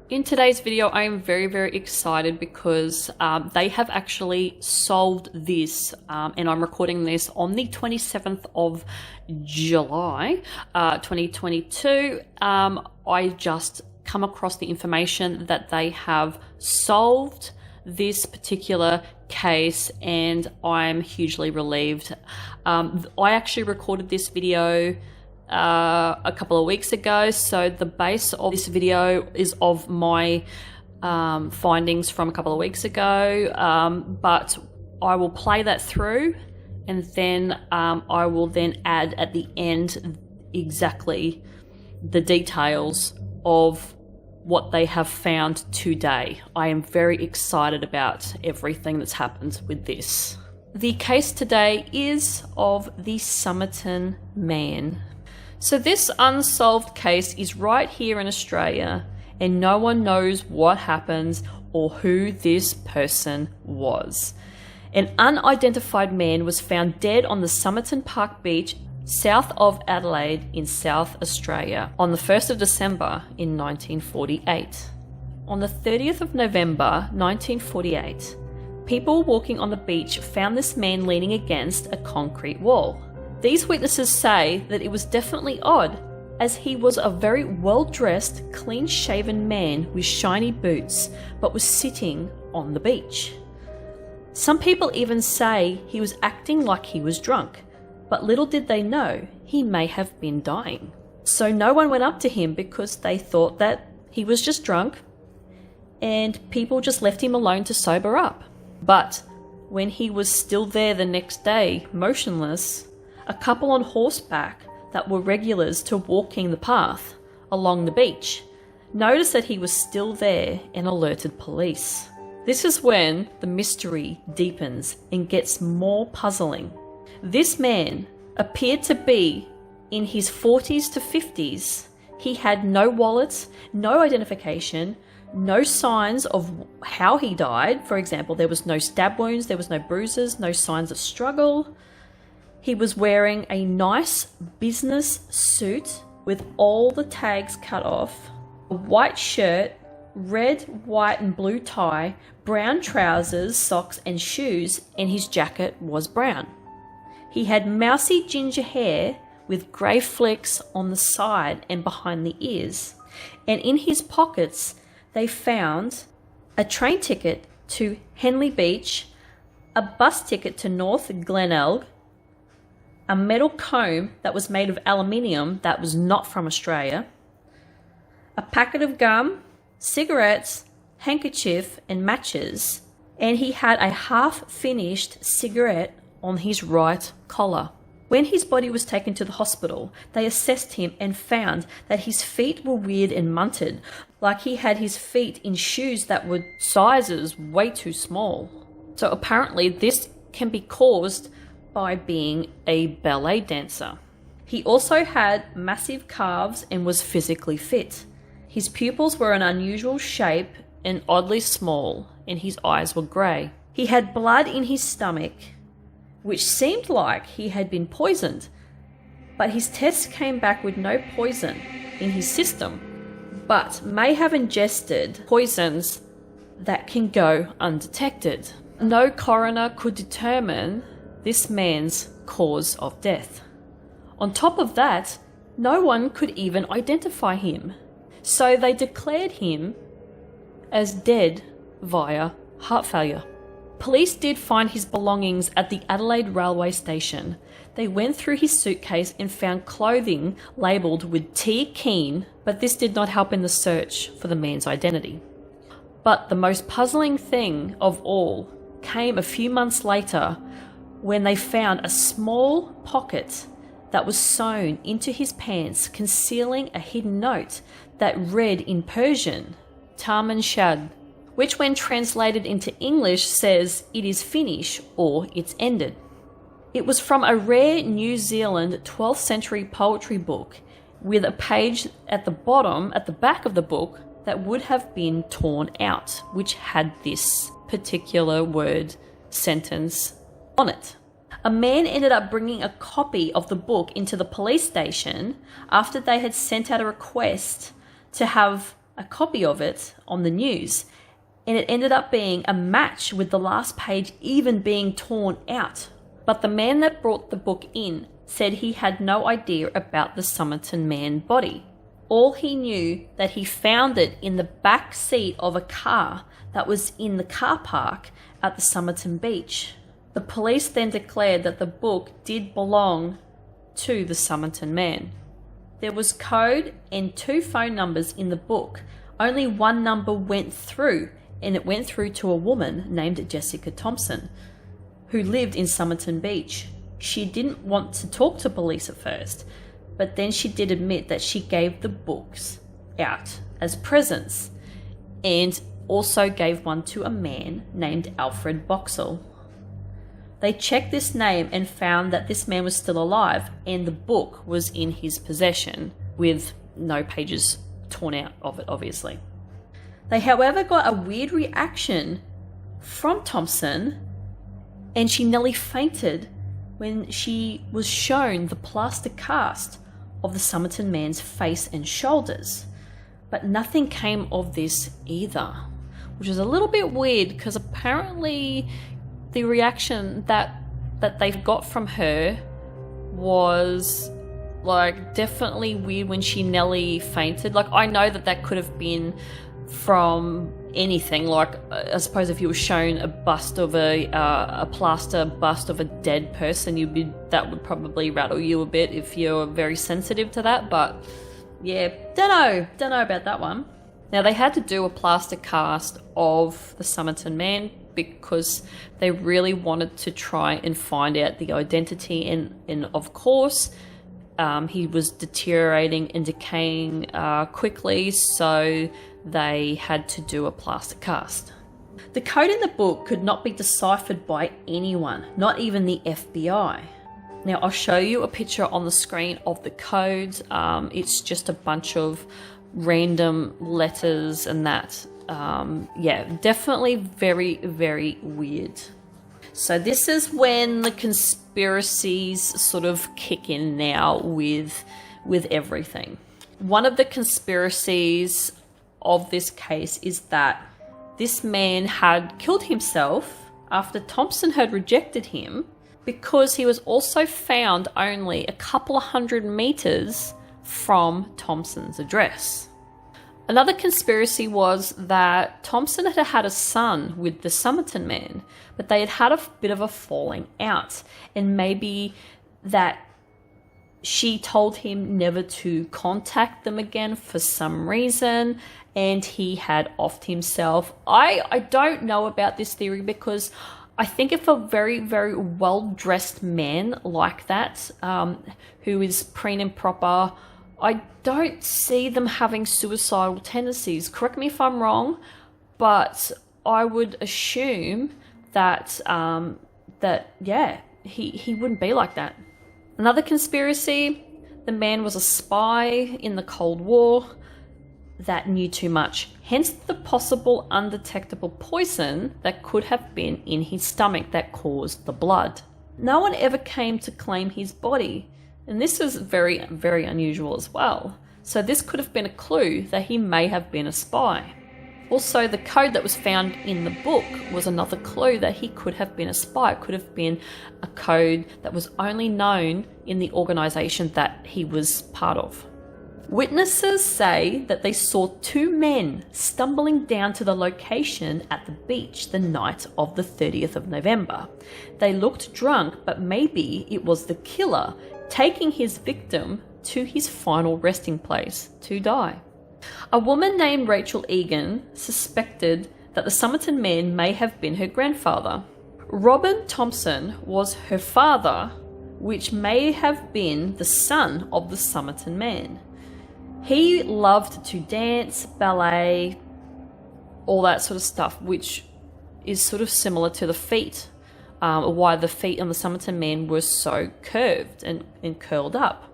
In today's video, I am very, very excited because they have actually solved this, and I'm recording this on the 27th of July, 2022. I just come across the information that they have solved this particular case, and I'm hugely relieved. I actually recorded this video a couple of weeks ago, so the base of this video is of my findings from a couple of weeks ago, but I will play that through, and then I will then add at the end exactly the details of what they have found today. I am very excited about everything that's happened with this. The case today is of the Somerton Man. So this unsolved case is right here in Australia, and no one knows what happened or who this person was. An unidentified man was found dead on the Somerton Park beach south of Adelaide in South Australia on the 1st of December in 1948. On the 30th of November 1948, people walking on the beach found this man leaning against a concrete wall. These witnesses say that it was definitely odd, as he was a very well-dressed, clean-shaven man with shiny boots, but was sitting on the beach. Some people even say he was acting like he was drunk, but little did they know he may have been dying. So no one went up to him because they thought that he was just drunk, and people just left him alone to sober up. But when he was still there the next day, motionless, a couple on horseback that were regulars to walking the path along the beach noticed that he was still there and alerted police. This is when the mystery deepens and gets more puzzling. This man appeared to be in his 40s to 50s. He had no wallet, no identification, no signs of how he died. For example, there was no stab wounds, there was no bruises, no signs of struggle. He was wearing a nice business suit with all the tags cut off, a white shirt, red, white and blue tie, brown trousers, socks and shoes, and his jacket was brown. He had mousy ginger hair with grey flecks on the side and behind the ears, and in his pockets they found a train ticket to Henley Beach, a bus ticket to North Glenelg, a metal comb that was made of aluminium that was not from Australia, a packet of gum, cigarettes, handkerchief and matches, and he had a half-finished cigarette on his right collar. When his body was taken to the hospital, they assessed him and found that his feet were weird and munted, like he had his feet in shoes that were sizes way too small. So apparently this can be caused by being a ballet dancer. He also had massive calves and was physically fit. His pupils were an unusual shape and oddly small, and his eyes were grey. He had blood in his stomach, which seemed like he had been poisoned, but his tests came back with no poison in his system, but may have ingested poisons that can go undetected. No coroner could determine this man's cause of death. On top of that, no one could even identify him, so they declared him as dead via heart failure. Police did find his belongings at the Adelaide railway station. They went through his suitcase and found clothing labelled with T. Keen, but this did not help in the search for the man's identity. But the most puzzling thing of all came a few months later, when they found a small pocket that was sewn into his pants, concealing a hidden note that read in Persian, Tamam Shud, which when translated into English says, "It is finished" or "It's ended." It was from a rare New Zealand 12th century poetry book with a page at the bottom, at the back of the book, that would have been torn out, which had this particular word, sentence on it. A man ended up bringing a copy of the book into the police station after they had sent out a request to have a copy of it on the news, and it ended up being a match with the last page even being torn out. But the man that brought the book in said he had no idea about the Somerton Man body. All he knew that he found it in the back seat of a car that was in the car park at the Somerton beach. The police then declared that the book did belong to the Somerton Man. There was code and 2 phone numbers in the book. Only one number went through, and it went through to a woman named Jessica Thompson, who lived in Somerton Beach. She didn't want to talk to police at first, but then she did admit that she gave the books out as presents, and also gave one to a man named Alfred Boxall. They checked this name and found that this man was still alive, and the book was in his possession, with no pages torn out of it, obviously. They, however, got a weird reaction from Thompson, and she nearly fainted when she was shown the plaster cast of the Somerton Man's face and shoulders. But nothing came of this either, which is a little bit weird, because apparently the reaction that they got from her was like definitely weird when she nearly fainted. Like, I know that could have been from anything. Like, I suppose if you were shown a bust of a plaster bust of a dead person, that would probably rattle you a bit if you're very sensitive to that. But yeah, don't know about that one. Now, they had to do a plaster cast of the Somerton Man because they really wanted to try and find out the identity, and of course he was deteriorating and decaying quickly, so they had to do a plaster cast. The code in the book could not be deciphered by anyone, not even the FBI. Now, I'll show you a picture on the screen of the code. It's just a bunch of random letters and that. Yeah, definitely very, very weird. So this is when the conspiracies sort of kick in now with everything. One of the conspiracies of this case is that this man had killed himself after Thompson had rejected him, because he was also found only a couple of 100 meters from Thompson's address. Another conspiracy was that Thompson had had a son with the Somerton Man, but they had had a bit of a falling out, and maybe that she told him never to contact them again for some reason, and he had offed himself. I don't know about this theory, because I think if a very, very well-dressed man like that, who is preen and proper, I don't see them having suicidal tendencies. Correct me if I'm wrong, but I would assume that yeah, he wouldn't be like that. Another conspiracy: the man was a spy in the Cold War that knew too much, hence the possible undetectable poison that could have been in his stomach that caused the blood. No one ever came to claim his body, and this is very, very unusual as well. So this could have been a clue that he may have been a spy. Also, the code that was found in the book was another clue that he could have been a spy. It could have been a code that was only known in the organisation that he was part of. Witnesses say that they saw 2 men stumbling down to the location at the beach the night of the 30th of November. They looked drunk, but maybe it was the killer taking his victim to his final resting place to die. A woman named Rachel Egan suspected that the Somerton Man may have been her grandfather. Robin Thompson was her father, which may have been the son of the Somerton Man. He loved to dance, ballet, all that sort of stuff, which is sort of similar to the feet, why the feet on the Somerton Man were so curved and curled up.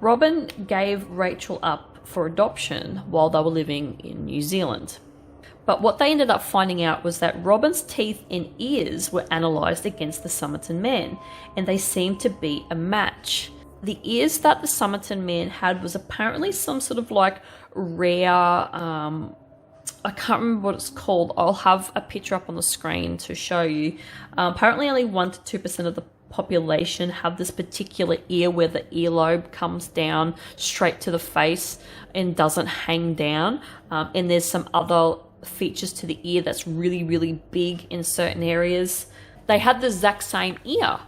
Robin gave Rachel up for adoption while they were living in New Zealand. But what they ended up finding out was that Robin's teeth and ears were analysed against the Somerton Man, and they seemed to be a match. The ears that the Somerton Man had was apparently some sort of like rare, I can't remember what it's called. I'll have a picture up on the screen to show you. Apparently only 1 to 2% of the population have this particular ear where the earlobe comes down straight to the face and doesn't hang down. And there's some other features to the ear that's really, really big in certain areas. They had the exact same ear.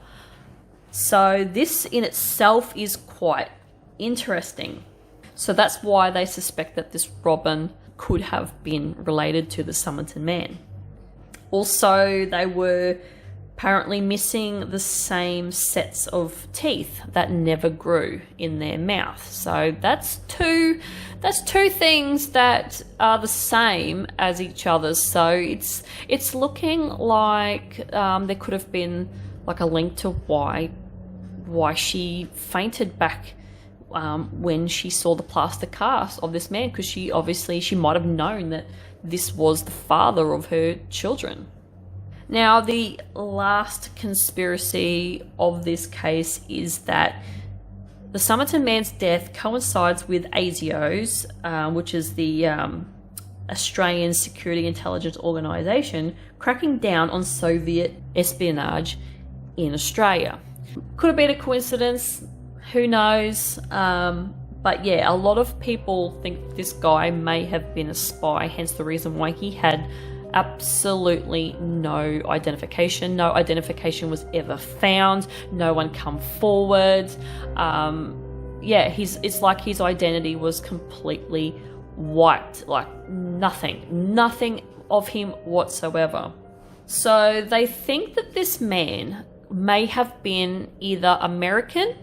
So this in itself is quite interesting. So that's why they suspect that this robin could have been related to the Somerton Man. Also, they were apparently missing the same sets of teeth that never grew in their mouth. So that's two things that are the same as each other. So it's looking like there could have been like a link to why she fainted back when she saw the plaster cast of this man, because she might have known that this was the father of her children. Now, the last conspiracy of this case is that the Somerton Man's death coincides with ASIO's, which is the Australian Security Intelligence Organisation, cracking down on Soviet espionage in Australia. Could have been a coincidence, who knows? But yeah, a lot of people think this guy may have been a spy, hence the reason why he had absolutely no identification. No identification was ever found. No one come forward. Yeah, it's like his identity was completely wiped. Like nothing of him whatsoever. So they think that this man may have been either American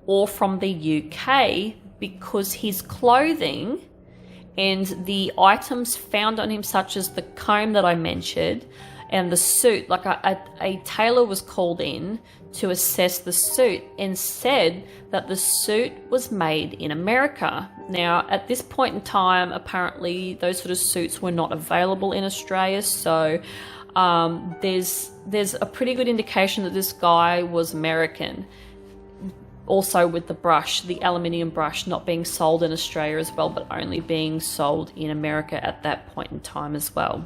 or from the UK, because his clothing and the items found on him, such as the comb that I mentioned and the suit, like a tailor was called in to assess the suit and said that the suit was made in America. Now, at this point in time, apparently those sort of suits were not available in Australia, so there's a pretty good indication that this guy was American. Also with the brush, the aluminium brush not being sold in Australia as well, but only being sold in America at that point in time as well.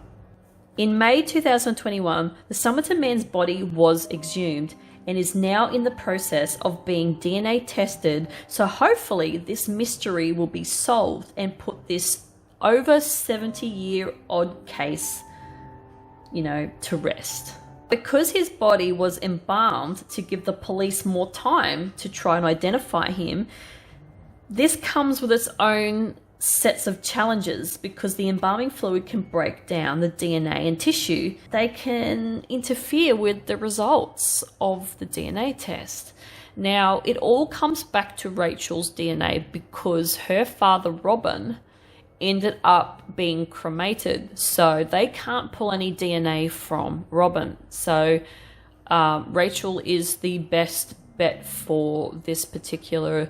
In May 2021, the Somerton Man's body was exhumed and is now in the process of being DNA tested, so hopefully this mystery will be solved and put this over 70-year-old case, to rest. Because his body was embalmed to give the police more time to try and identify him, this comes with its own sets of challenges, because the embalming fluid can break down the DNA and tissue. They can interfere with the results of the DNA test. Now, it all comes back to Rachel's DNA, because her father, Robin, ended up being cremated, so they can't pull any DNA from Robin. So Rachel is the best bet for this particular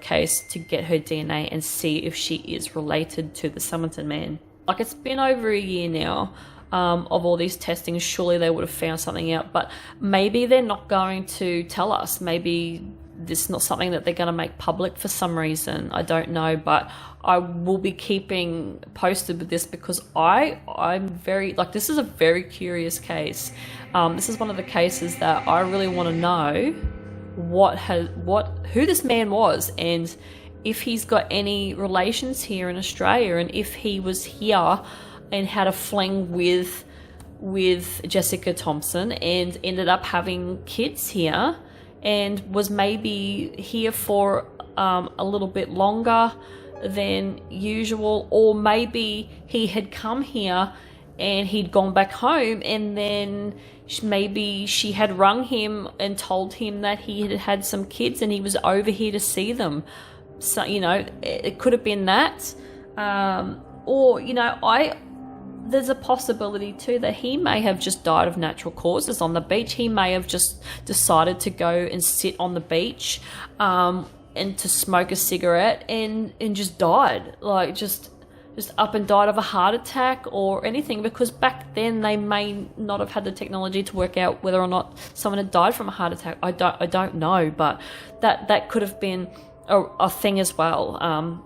case, to get her DNA and see if she is related to the Somerton Man. Like, it's been over a year now of all these testings. Surely they would have found something out, but maybe they're not going to tell us. Maybe this is not something that they're going to make public for some reason. I don't know, but I will be keeping posted with this, because I'm very, this is a very curious case. This is one of the cases that I really want to know who this man was, and if he's got any relations here in Australia, and if he was here and had a fling with Jessica Thompson and ended up having kids here, and was maybe here for a little bit longer than usual, or maybe he had come here and he'd gone back home, and then maybe she had rung him and told him that he had had some kids and he was over here to see them. So, it could have been that. Or, there's a possibility too that he may have just died of natural causes on the beach. He may have just decided to go and sit on the beach and to smoke a cigarette and just died. just up and died of a heart attack or anything, because back then they may not have had the technology to work out whether or not someone had died from a heart attack. I don't know, but that could have been a thing as well.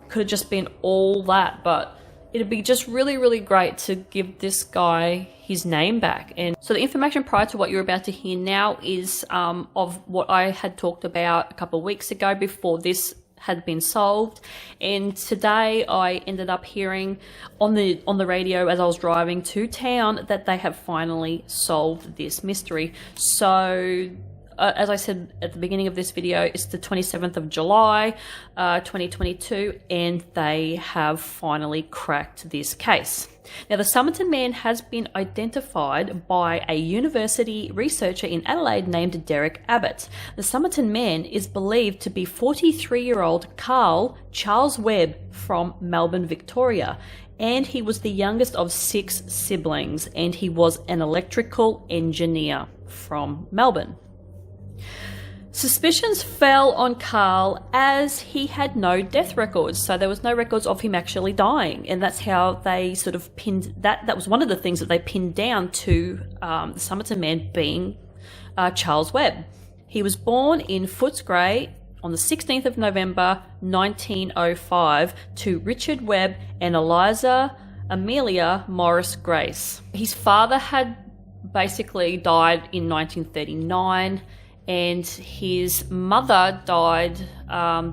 Could have just been all that, but it'd be just really, really great to give this guy his name back. And so the information prior to what you're about to hear now is of what I had talked about a couple of weeks ago before this had been solved. And today I ended up hearing on the radio as I was driving to town that they have finally solved this mystery. So as I said at the beginning of this video, it's the 27th of July, 2022, and they have finally cracked this case. Now, the Somerton Man has been identified by a university researcher in Adelaide named Derek Abbott. The Somerton Man is believed to be 43-year-old Carl Charles Webb from Melbourne, Victoria, and he was the youngest of 6 siblings, and he was an electrical engineer from Melbourne. Suspicions fell on Carl as he had no death records, so there was no records of him actually dying, and that's how they sort of pinned that. That was one of the things that they pinned down to the Somerton Man being Charles Webb. He was born in Footscray on the 16th of November 1905 to Richard Webb and Eliza Amelia Morris Grace. His father had basically died in 1939, and his mother died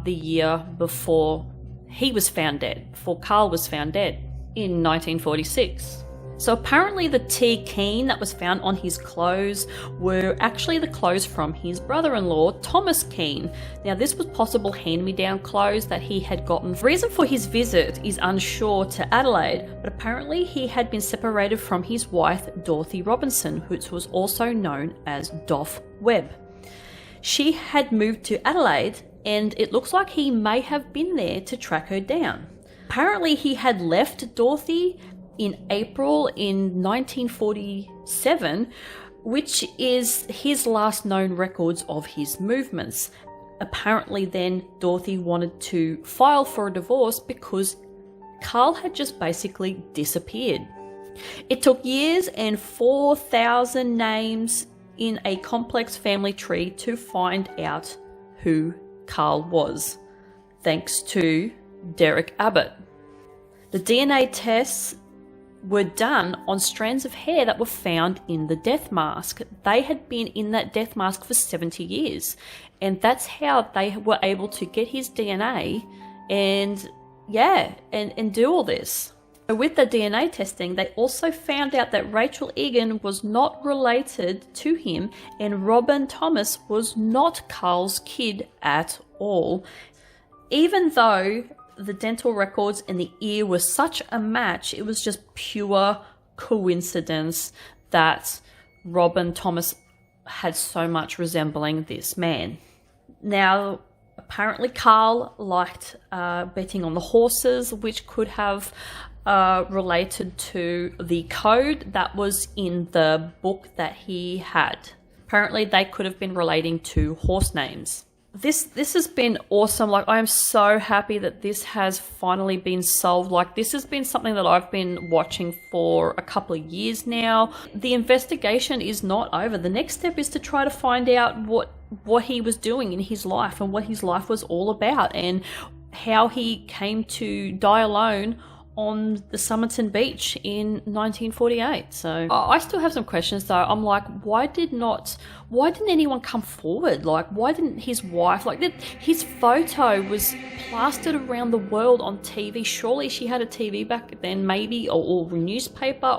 the year before he was found dead, before Carl was found dead in 1946. So apparently the tea keen that was found on his clothes were actually the clothes from his brother-in-law, Thomas Keane. Now, this was possible hand-me-down clothes that he had gotten. The reason for his visit is unsure to Adelaide, but apparently he had been separated from his wife, Dorothy Robinson, which was also known as Doff Webb. She had moved to Adelaide, and it looks like he may have been there to track her down. Apparently he had left Dorothy in April in 1947, which is his last known records of his movements. Apparently then Dorothy wanted to file for a divorce because Carl had just basically disappeared. It took years and 4,000 names in a complex family tree to find out who Carl was, thanks to Derek Abbott. The DNA tests were done on strands of hair that were found in the death mask. They had been in that death mask for 70 years, and that's how they were able to get his DNA and do all this. So with the DNA testing, they also found out that Rachel Egan was not related to him, and Robin Thomas was not Carl's kid at all, even though the dental records and the ear were such a match. It was just pure coincidence that Robin Thomas had so much resembling this man. Now, apparently Carl liked betting on the horses, which could have related to the code that was in the book that he had. Apparently they could have been relating to horse names. This has been awesome. Like, I am so happy that this has finally been solved. Like, this has been something that I've been watching for a couple of years now. The investigation is not over. The next step is to try to find out what he was doing in his life and what his life was all about, and how he came to die alone on the Somerton beach in 1948. So I still have some questions though. I'm like, why didn't anyone come forward? Like, why didn't his wife, his photo was plastered around the world on TV. Surely she had a TV back then, maybe, or a newspaper.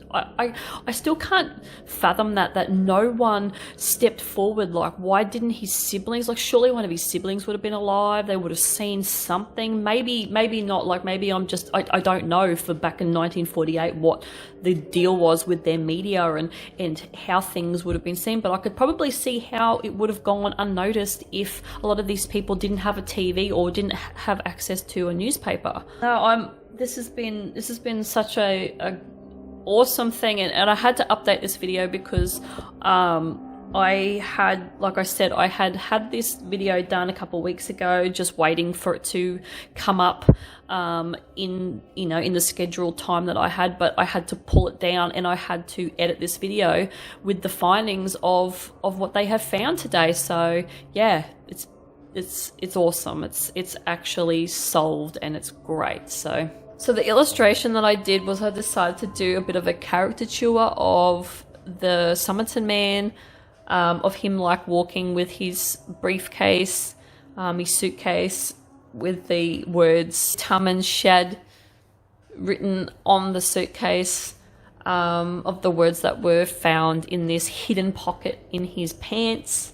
I still can't fathom that no one stepped forward. Like, why didn't his siblings? Like, surely one of his siblings would have been alive. They would have seen something. Maybe not. Like, maybe I don't know for back in 1948 what the deal was with their media and how things would have been seen. But I could probably see how it would have gone unnoticed if a lot of these people didn't have a TV or didn't have access to a newspaper. No, this has been such a awesome thing, and I had to update this video because I had, like I said, I had this video done a couple of weeks ago, just waiting for it to come up in the scheduled time that I had, but I had to pull it down and I had to edit this video with the findings of what they have found today. So yeah, it's awesome. It's actually solved and it's great. So the illustration that I did was I decided to do a bit of a caricature of the Somerton Man, of him like walking with his briefcase, his suitcase, with the words Tamam Shud written on the suitcase, of the words that were found in this hidden pocket in his pants.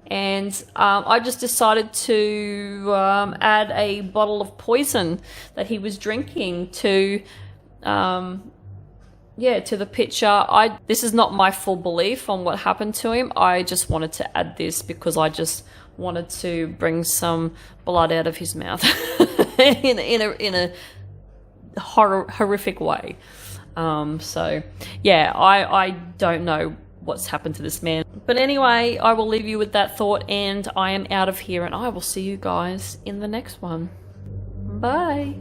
And I just decided to add a bottle of poison that he was drinking to the picture. This is not my full belief on what happened to him. I just wanted to add this because I just wanted to bring some blood out of his mouth in a horrific way. So yeah, I don't know what's happened to this man. But anyway, I will leave you with that thought, and I am out of here, and I will see you guys in the next one. Bye.